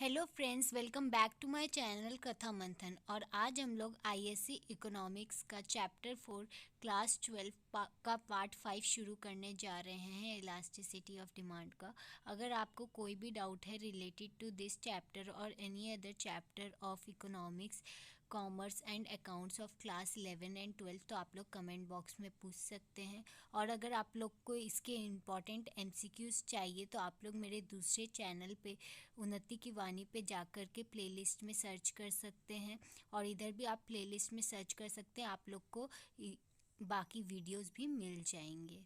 Hello friends, welcome back to my channel Katha Manthan. और आज हम लोग आईएससी इकोनॉमिक्स का चैप्टर 4 क्लास 12 का पार्ट 5 शुरू करने जा रहे हैं, इलास्टिसिटी ऑफ डिमांड का। अगर आपको कोई भी डाउट है रिलेटेड टू दिस चैप्टर और any other chapter of economics, commerce and accounts of class 11 and 12, तो आप लोग कमेंट बॉक्स में पूछ सकते हैं। और अगर आप लोग को इसके इम्पॉर्टेंट एमसीक्यूज़ चाहिए तो आप लोग मेरे दूसरे चैनल पे उन्नति की वाणी पे जाकर के प्लेलिस्ट में सर्च कर सकते हैं, और इधर भी आप प्लेलिस्ट में सर्च कर सकते हैं, आप लोग को बाकी वीडियोस भी मिल जाएंगे।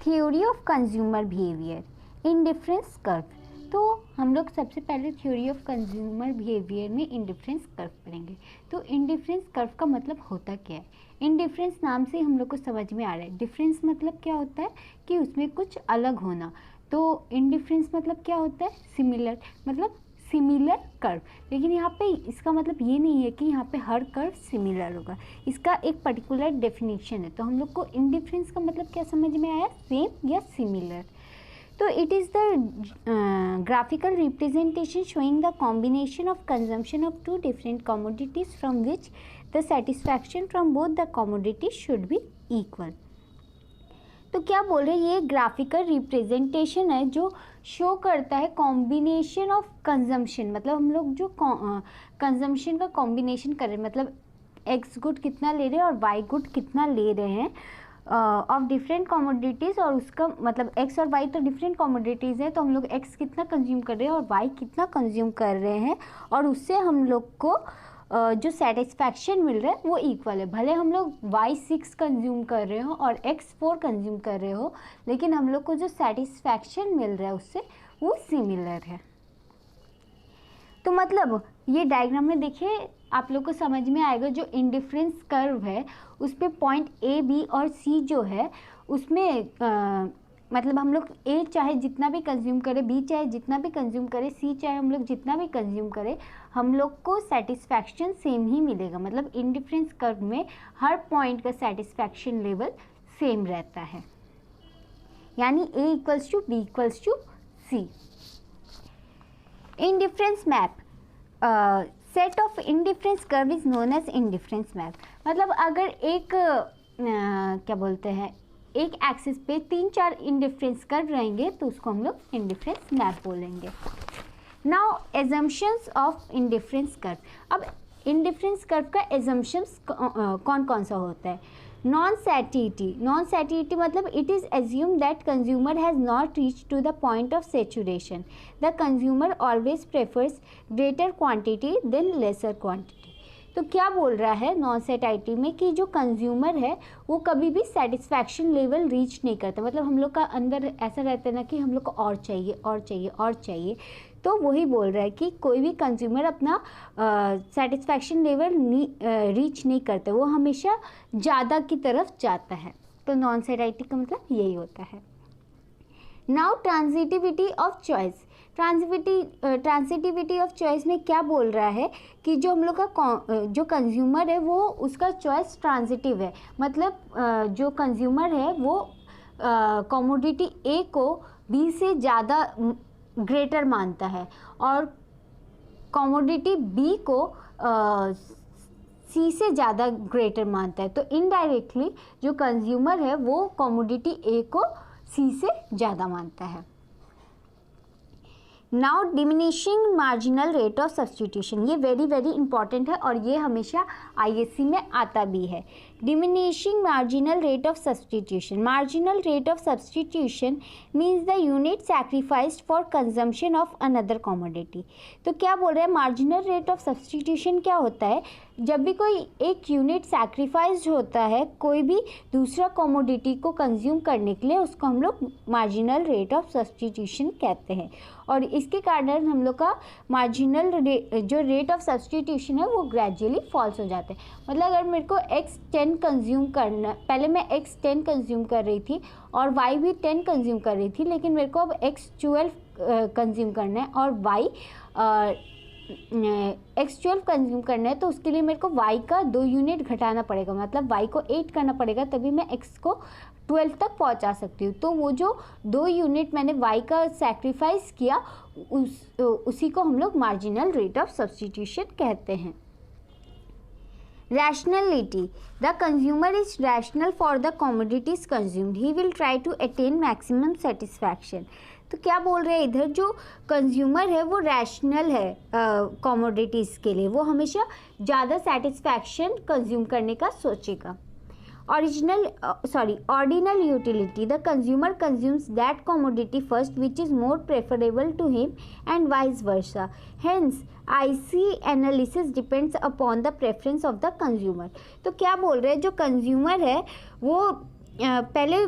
Theory of consumer behaviour, indifference curve. तो हम लोग सबसे पहले थ्योरी ऑफ कंज्यूमर बिहेवियर में इंडिफरेंस कर्व पढ़ेंगे। तो इंडिफरेंस कर्व का मतलब होता क्या है? इंडिफरेंस नाम से हम लोग को समझ में आ रहा है। डिफरेंस मतलब क्या होता है कि उसमें कुछ अलग होना। तो इंडिफरेंस मतलब क्या होता है? सिमिलर, मतलब सिमिलर कर्व। लेकिन यहाँ पे इसका मतलब ये नहीं है कि यहाँ पे हर कर्व सिमिलर होगा, इसका एक पर्टिकुलर डेफिनेशन है। तो हम लोग को इंडिफरेंस का मतलब क्या समझ में आया? सेम या सिमिलर। तो it is the graphical representation showing the combination of consumption of two different commodities from which the satisfaction from both the commodities should be equal. तो क्या बोल रहे हैं? ये ग्राफिकल रिप्रेजेंटेशन है जो शो करता है कॉम्बिनेशन ऑफ कंजम्पशन। मतलब हम लोग जो कंजम्पशन का कॉम्बिनेशन कर रहे हैं, मतलब एक्स गुड कितना ले रहे हैं और वाई गुड कितना ले रहे हैं ऑफ डिफरेंट कॉमोडिटीज़। और उसका मतलब एक्स और वाई तो डिफरेंट कॉमोडिटीज़ है, तो हम लोग एक्स कितना कंज्यूम कर रहे हैं और वाई कितना कंज्यूम कर रहे हैं, और उससे हम लोग को जो सेटिस्फैक्शन मिल रहा है वो इक्वल है। भले हम लोग वाई 6 कंज्यूम कर रहे हो और एक्स 4 कंज्यूम कर रहे हो, लेकिन हम लोग को जो सेटिस्फैक्शन मिल रहा है उससे वो सिमिलर है। तो मतलब ये डायग्राम में देखिए, आप लोग को समझ में आएगा। जो इंडिफरेंस कर्व है उस पर पॉइंट ए, बी और सी जो है उसमें मतलब हम लोग ए चाहे जितना भी कंज्यूम करें, बी चाहे जितना भी कंज्यूम करें, सी चाहे हम लोग जितना भी कंज्यूम करें, हम लोग को सेटिस्फैक्शन सेम ही मिलेगा। मतलब इंडिफरेंस कर्व में हर पॉइंट का सेटिस्फैक्शन लेवल सेम रहता है, यानी A equals to B equals to C. Indifference map, set of indifference curve is known as indifference map. मतलब अगर एक क्या बोलते हैं, एक एक्सिस पे 3-4 इंडिफरेंस कर्व रहेंगे तो उसको हम लोग इंडिफरेंस मैप बोलेंगे। Now assumptions of indifference curve. अब इंडिफरेंस कर्व का एजम्पशंस कौन कौन सा होता है? नॉन सैटिटी। नॉन सैटिटी मतलब it is assume that consumer has not reach to the point of saturation. The consumer always prefers greater quantity than lesser quantity. तो क्या बोल रहा है नॉन सैटिटी में कि जो कंज्यूमर है वो कभी भी सेटिस्फैक्शन लेवल रीच नहीं करता। मतलब हम लोग का अंदर ऐसा रहता है ना कि हम लोग को और चाहिए और चाहिए और चाहिए। तो वही बोल रहा है कि कोई भी कंज्यूमर अपना सेटिस्फैक्शन लेवल रीच नहीं करता, वो हमेशा ज़्यादा की तरफ जाता है। तो नॉन सैटिटी का मतलब यही होता है। Now transitivity of choice. Transitivity of choice में क्या बोल रहा है कि जो हम लोग का जो कंज्यूमर है वो उसका चॉइस ट्रांजिटिव है। मतलब जो कंज्यूमर है वो कमोडिटी ए को बी से ज़्यादा ग्रेटर मानता है और कमोडिटी बी को सी से ज़्यादा ग्रेटर मानता है। तो इनडायरेक्टली जो कंज्यूमर है वो कमोडिटी ए को सी से ज़्यादा मानता है। Now diminishing marginal rate of substitution, ये वेरी वेरी इंपॉर्टेंट है और ये हमेशा आईएससी में आता भी है। Diminishing marginal rate of substitution. Marginal rate of substitution means the unit sacrificed for consumption of another commodity. तो क्या बोल रहे हैं? मार्जिनल रेट ऑफ सब्सटीट्यूशन क्या होता है? जब भी कोई एक यूनिट सैक्रिफाइस्ड होता है कोई भी दूसरा कमोडिटी को कंज्यूम करने के लिए, उसको हम लोग मार्जिनल रेट ऑफ सब्सटीट्यूशन कहते हैं। और इसके कारण हम लोग का मार्जिनल जो रेट ऑफ सब्सटीट्यूशन है वो ग्रेजुअली फॉल्स हो जाते हैं। मतलब अगर मेरे को x10 कंज्यूम करना, पहले मैं x10 कंज्यूम कर रही थी और y भी 10 कंज्यूम कर रही थी, लेकिन मेरे को अब x12 कंज्यूम करना है और y x12 कंज्यूम करना है, तो उसके लिए मेरे को y का 2 यूनिट घटाना पड़ेगा। मतलब y को 8 करना पड़ेगा, तभी मैं x को 12 तक पहुंचा सकती हूँ। तो वो जो 2 यूनिट मैंने y का सैक्रिफाइस किया उसी को हम लोग मार्जिनल रेट ऑफ सब्स्टिट्यूशन कहते हैं। Rationality. The consumer is rational for the commodities consumed. He will try to attain maximum satisfaction. तो क्या बोल रहे हैं इधर, जो कंज्यूमर है वो रैशनल है कमोडिटीज़ के लिए, वो हमेशा ज़्यादा सेटिस्फैक्शन कंज्यूम करने का सोचेगा। Ordinal utility. The consumer consumes that commodity first which is more preferable to him and vice versa. Hence, IC analysis depends upon the preference of the consumer. तो क्या बोल रहे हैं, जो कंज्यूमर है वो पहले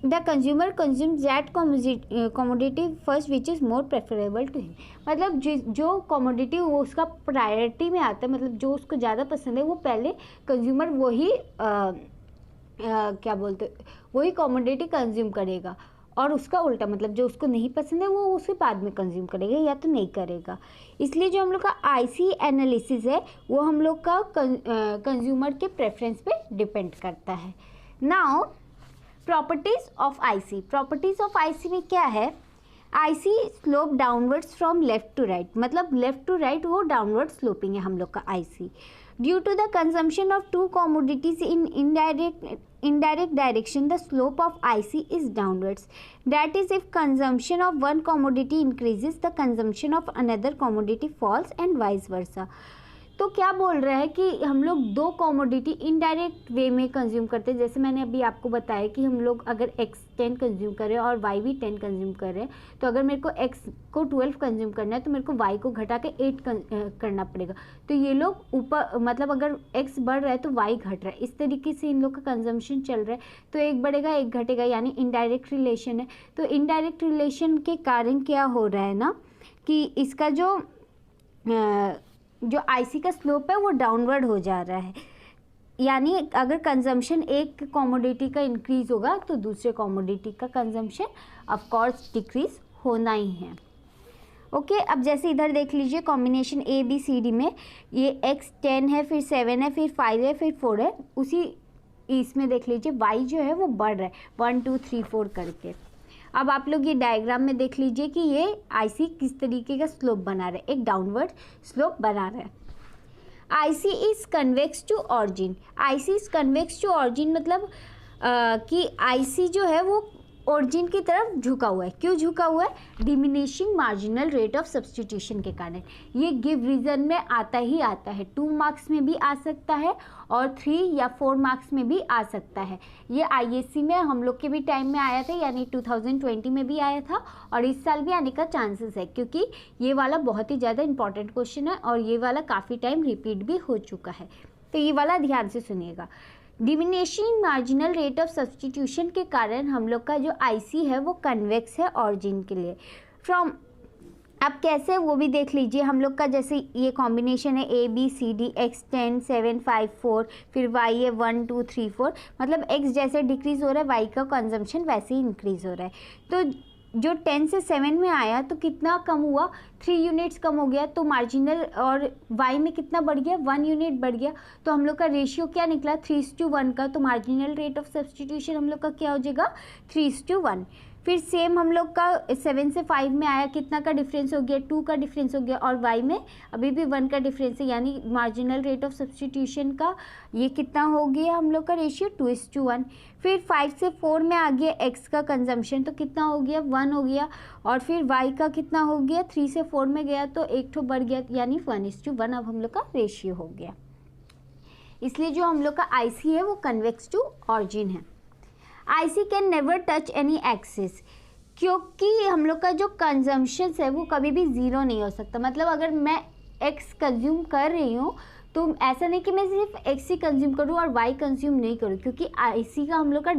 the consumer consumes that commodity first which is more preferable to him. मतलब जो कमोडिटी वो उसका प्रायोरिटी में आता है, मतलब जो उसको ज़्यादा पसंद है वो पहले कंज्यूमर वही वही कमोडिटी कंज्यूम करेगा, और उसका उल्टा मतलब जो उसको नहीं पसंद है वो उसे बाद में कंज्यूम करेगा या तो नहीं करेगा। इसलिए जो हम लोग का IC एनालिसिस है वो हम लोग का कंज्यूमर के प्रेफरेंस पे डिपेंड करता है। Now properties of IC। Properties of IC में क्या है, IC slope downwards from left to right, मतलब लेफ्ट टू राइट वो डाउनवर्ड स्लोपिंग है हम लोग का IC। Due to the consumption of 2 commodities in indirect direction, the slope of IC is downwards. That is, if consumption of one commodity increases, the consumption of another commodity falls and vice versa. तो क्या बोल रहा है कि हम लोग 2 commodity indirect way में consume करते हैं। जैसे मैंने अभी आपको बताया कि हम लोग अगर x 10 कंज्यूम कर रहे हैं और y भी 10 कंज्यूम कर रहे हैं, तो अगर मेरे को x को 12 कंज्यूम करना है तो मेरे को y को घटा के 8 करना पड़ेगा। तो ये लोग ऊपर मतलब अगर x बढ़ रहा है तो y घट रहा है, इस तरीके से इन लोग का कंजम्पशन चल रहा है। तो एक बढ़ेगा एक घटेगा, यानी इनडायरेक्ट रिलेशन है। तो इनडायरेक्ट रिलेशन के कारण क्या हो रहा है ना कि इसका जो IC का स्लोप है वो डाउनवर्ड हो जा रहा है, यानी अगर कंजम्पशन एक कमोडिटी का इंक्रीज होगा तो दूसरे कमोडिटी का कंजम्पशन ऑफ कोर्स डिक्रीज होना ही है। ओके, अब जैसे इधर देख लीजिए कॉम्बिनेशन ABCD में ये x 10 है, फिर 7 है, फिर 5 है, फिर 4 है। उसी इसमें देख लीजिए y जो है वो बढ़ रहा है 1 2 3 4 करके। अब आप लोग ये डायग्राम में देख लीजिए कि ये IC किस तरीके का स्लोप बना रहा है, एक डाउनवर्ड स्लोप बना रहा है। IC is convex to origin. IC is convex to origin मतलब कि IC जो है वो ओरिजिन की तरफ झुका हुआ है। क्यों झुका हुआ है? Diminishing marginal rate of substitution के कारण। ये गिव रीजन में आता ही आता है, 2 मार्क्स में भी आ सकता है और 3 या 4 मार्क्स में भी आ सकता है। ये ISC में हम लोग के भी टाइम में आया था, यानी 2020 में भी आया था और इस साल भी आने का चांसेस है, क्योंकि ये वाला बहुत ही ज़्यादा इंपॉर्टेंट क्वेश्चन है और ये वाला काफ़ी टाइम रिपीट भी हो चुका है। तो ये वाला ध्यान से सुनिएगा। Diminishing marginal rate of substitution के कारण हम लोग का जो IC है वो कन्वेक्स है ऑरिजिन के लिए। फ्रॉम अब कैसे वो भी देख लीजिए। हम लोग का जैसे ये कॉम्बिनेशन है ABCD, x 10 7 5 4, फिर y है 1 2 3 4, मतलब x जैसे डिक्रीज हो रहा है y का कंजम्पशन वैसे ही इंक्रीज हो रहा है। तो जो 10 से 7 में आया तो कितना कम हुआ, 3 यूनिट्स कम हो गया। तो मार्जिनल और y में कितना बढ़ गया, 1 यूनिट बढ़ गया। तो हम लोग का रेशियो क्या निकला 3:1 का। तो मार्जिनल रेट ऑफ सब्स्टिट्यूशन हम लोग का क्या हो जाएगा 3:1। फिर सेम हम लोग का 7 से 5 में आया, कितना का डिफरेंस हो गया, 2 का डिफरेंस हो गया और y में अभी भी 1 का डिफरेंस है, यानी मार्जिनल रेट ऑफ सब्स्टिट्यूशन का ये कितना हो गया हम लोग का रेशियो 2:1। फिर 5 से 4 में आ गया x का कंजम्पशन, तो कितना हो गया 1 हो गया। और फिर y का कितना हो गया 3 से 4 में गया तो एक ठो बढ़ गया, यानी 1:1 अब हम लोग का रेशियो हो गया। इसलिए जो हम लोग का IC है वो कन्वेक्स टू ऑरिजिन है। IC can never touch any axis, क्योंकि हम लोग का जो कंजम्पशन है वो कभी भी ज़ीरो नहीं हो सकता। मतलब अगर मैं x कंज्यूम कर रही हूँ तो ऐसा नहीं कि मैं सिर्फ x ही कंज्यूम करूँ और y कंज्यूम नहीं करूँ, क्योंकि IC का हम लोग का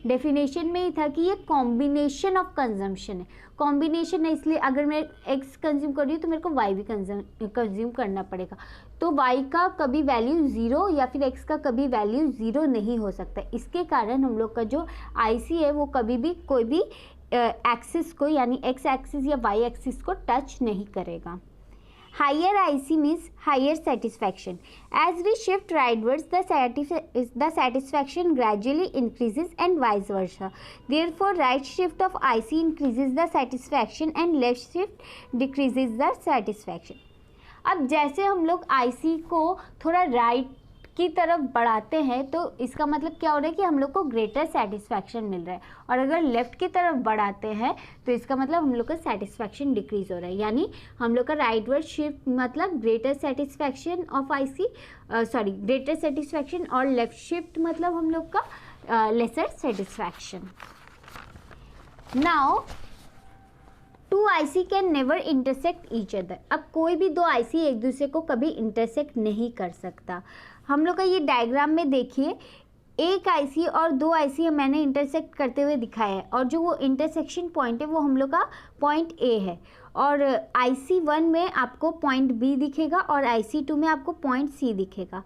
डेफिनेशन में ही था कि ये कॉम्बिनेशन ऑफ कंजम्पशन है। कॉम्बिनेशन है, इसलिए अगर मैं x कंज्यूम कर रही हूँ तो मेरे को y भी कंज्यूम करना पड़ेगा। तो y का कभी वैल्यू ज़ीरो या फिर x का कभी वैल्यू ज़ीरो नहीं हो सकता। इसके कारण हम लोग का जो IC है वो कभी भी कोई भी एक्सिस को, यानी x एक्सिस या y एक्सिस को टच नहीं करेगा। Higher IC means higher satisfaction. As we shift rightwards, the satisfaction gradually increases and vice versa. Therefore, right shift of IC increases the satisfaction and left shift decreases the satisfaction. अब जैसे हम लोग IC को थोड़ा right की तरफ बढ़ाते हैं तो इसका मतलब क्या हो रहा है कि हम लोग को ग्रेटर सेटिस्फैक्शन मिल रहा है, और अगर लेफ़्ट की तरफ बढ़ाते हैं तो इसका मतलब हम लोग का सेटिस्फैक्शन डिक्रीज़ हो रहा है. यानी हम लोग का राइटवर्ड शिफ्ट मतलब greater satisfaction of IC, greater satisfaction, और लेफ्ट शिफ्ट मतलब हम लोग का lesser satisfaction. Now 2 IC can never intersect each other. अब कोई भी 2 IC एक दूसरे को कभी इंटरसेक्ट नहीं कर सकता. हम लोग का ये डायग्राम में देखिए, एक IC और 2 IC मैंने इंटरसेक्ट करते हुए दिखाया है, और जो वो इंटरसेक्शन पॉइंट है वो हम लोग का पॉइंट A है, और IC1 में आपको पॉइंट B दिखेगा और IC2 में आपको पॉइंट C दिखेगा.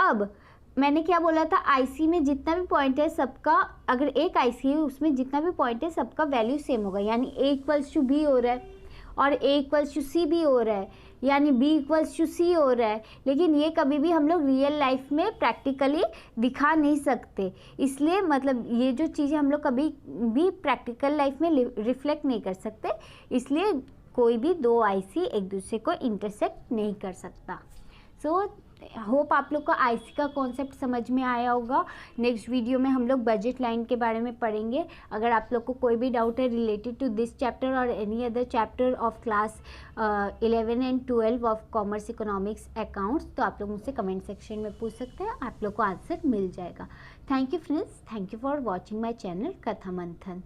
अब मैंने क्या बोला था, IC में जितना भी पॉइंट है सबका, अगर एक IC है उसमें जितना भी पॉइंट है सबका वैल्यू सेम होगा. यानी A इक्वल्स टू B हो रहा है और A इक्वल्स टू C भी हो रहा है, यानी B इक्वल्स टू C हो रहा है. लेकिन ये कभी भी हम लोग रियल लाइफ में प्रैक्टिकली दिखा नहीं सकते, इसलिए मतलब ये जो चीज़ें हम लोग कभी भी प्रैक्टिकल लाइफ में रिफ्लेक्ट नहीं कर सकते, इसलिए कोई भी 2 IC एक दूसरे को इंटरसेक्ट नहीं कर सकता. सो होप आप लोग को IC का कॉन्सेप्ट समझ में आया होगा. नेक्स्ट वीडियो में हम लोग बजट लाइन के बारे में पढ़ेंगे. अगर आप लोग को कोई भी डाउट है रिलेटेड टू दिस चैप्टर और any other chapter of class 11 and 12 of commerce economics accounts, तो आप लोग मुझसे कमेंट सेक्शन में पूछ सकते हैं, आप लोग को आंसर मिल जाएगा. Thank you friends, thank you for watching my channel Katha मंथन.